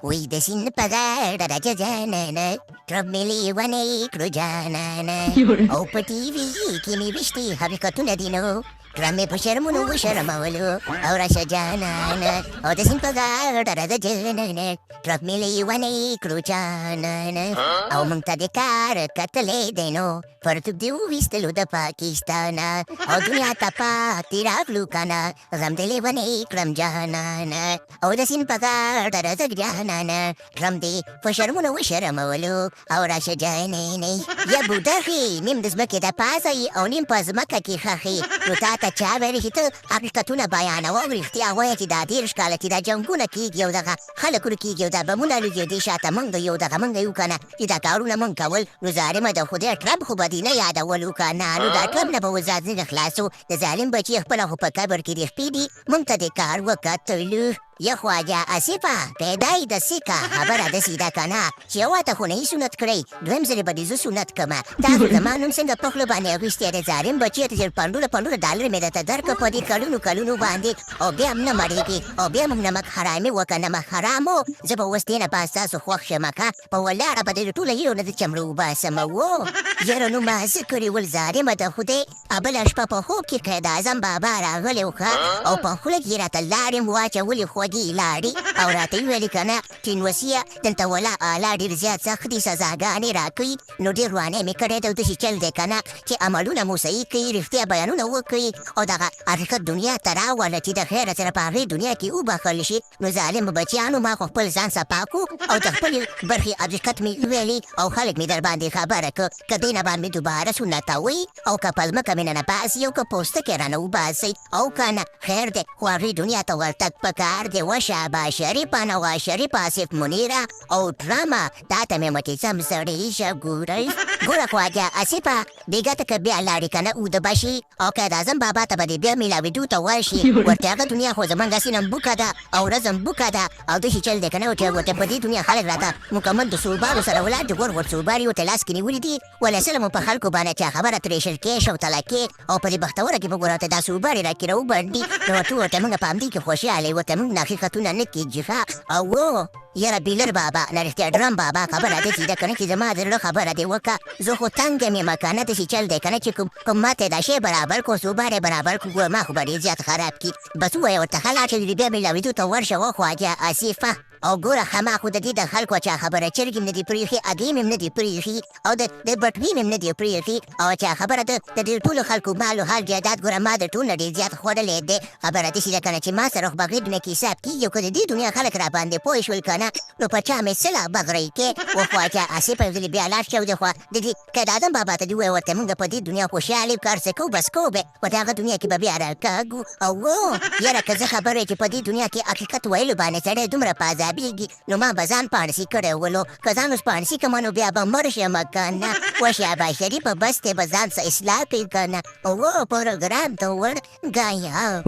وی د سین په غاړه راججانانه ترپ مې لیونی کړو جانانه او په ټي وي کې مې ویشتي حقیقتونه دي نو ترپ مې په شرمونو وشرمولو او راشه جانانه او د سین په غاړه راججانانه ترپ مې لیونی کړو جانانه او موږ ته د کار کتلی دی نو پرتوب دې وویستلو د پاکستانه او دنیا ته پاتې راغلو که نه غم دې لیونی کړم جانانه او د سین په غاړه راځه جانانه غم دې په شرمونو وشرمولو او راشه جانانه یا بودخې نیم د ځمکې د پاسه یې او نیم په ځمکه کې ښخې نو تا ته چا ویلي چې ته حقیقتونه بیانوه او رښتیا وایه چې دا 30 کاله چې دا جنګونه کېږي او دغه خلکونه کېږي او دا بمونه لګي دې شاته موږ د یو دغه موږ یو که نه چې دا کارونه موږ کول نو ظالمه د خدای ټرمپ خو به دې نه یادولو که نه نو دا ټرمپ نه به وزازونه خلاصو د ظالم بچي خپله خو په قبر کې دې شپې دي موږ ته دې کار وکتلو یا خواجه اسفه پیدای د سیکه خبره داسې ده که نه چې یوه ته خو نه یې سنت کړی دویم ځلې به دې زه سنت کړمه تا خو زما نوم څنګه په خوله باندې اخیستی د ظالم بچیه ته چې پنډوله ډالر مې درته درکړه په دې کلونو باندې او بیا هم نه مړېږي او بیا هم نمک حرامي وکړه نمک حرامو زه به اوس دې نه بعد ستاسو خوښ شم که په ولاړه به دې د ټوله یو نه د چمړو وباسم و یاره نو ما څه کړي ول ظالمه د خدای بله شپه په خوب کې قید اعظم بابا راغلی و او په خوله کې یې راته لاړې م واچولې خوږې لاړې او راته یې ویلې که نه ټینوسیه دلته ولا اعلی ډېر زیات سخت دي سزاګانې راکوي نو ډېر روانۍ مې کړی دی او داسې چل دی که نه چې عملونه مو صحیح کوي رښتیا بیانونه وکړي او دغه حقیقت دنیا ته راوله چې د خیره سره په هغې دنیا کې وبخښل شي نو ظالم بچیانو ما خو خپل ځان صفا کړو او د خپلې برخې حقیقت مې ویلي او خلک مې در باندې خبره کړه که دې نه به مې دوباره سنتوئ او که په ځمکه مې نه باسي او که پوستکې رانه وباسئ او که نه خیر دی خو هغې دنیا ته ورتګ پکار دی وشابه شریفه نوه شریف آصف منیره او ډرامه تا ته مې مچې څم سړی شه ګورئ ګوره خواجه آصفه بېګا ته که بیا لاړې که نه اوده به شي او قید اعظم بابا ته به دې بیا میلاوېدو ته ورشي ورته هغه دنیا خو زموږ هسې نمبوکه ده او ورځ بوکه ده او داسې چل دی که نه چې ورته په دې دنیا خلک راته مکمل د سوبارو سره ولاړ دي ګور سوبار یې ورته لاس کې نیولي دي ولسله مو په خلکو باندې چې خبره ترې شرکې شوتله کې او په دې بختوره کې به ګوره ورته دا سوبار یې راکې راوبنډي نو ورته موږ په همدې کې خوشحاله یو ورته موږ نه حقیقتونه نه کېږي ښه او یاره بیلر بابا نه رښتیا ډرم بابا خبره داسې ده که نه چې زما د زړه خبره دې وکړه زه خو تنګ یم که نه داسې چل دی که نه چې کوم ماته دا شی برابر کړو سوبار یې برابر کړو ګوره ما خو به ډېر زیات خراب کړي بس ووایه ورته ښه لاړ چې بیا میلاوېدو ته ورشه وخواجه آصفه او ګوره خما خو د دې د خلکو چا خبره چرګ هم نه دي پرېښي اګې مې هم نه دي پرېښي او د بټوې مې هم نه دي پرېښي او چا خبره د دې ټولو خلکو مال و حال جایداد ګوره ما د ټول نه ډېر زیات خوړلی دی خبره داسې ده که نه چې ما سره خو بغیر دنیا کې حساب کېږي او که د دې دنیا خلک را باندې پوه شول که نه نو په چا مې سله بغرۍ کې وخواجه آصفه یو ځلې بیا لاړ شه او د خوا د دې قید اعظم بابا ته دې ووایه ورته موږ په دې دنیا خوشحال یو کار څه کوو بس کوو به ورته هغه دنیا کې به بیا راکاږو او یاره که زه خبره چې په دې دنیا کې حقیقت ویلو باندې سړی دومره په عذابېږي نو ما به ځان پانسي کړی ولو که ځان اوس پانسي کړمه نو بیا به مړ شم که نه وشابه شریفه بس دی به ځان څه اصلاح کړي که نه پروګرام ته ورګایا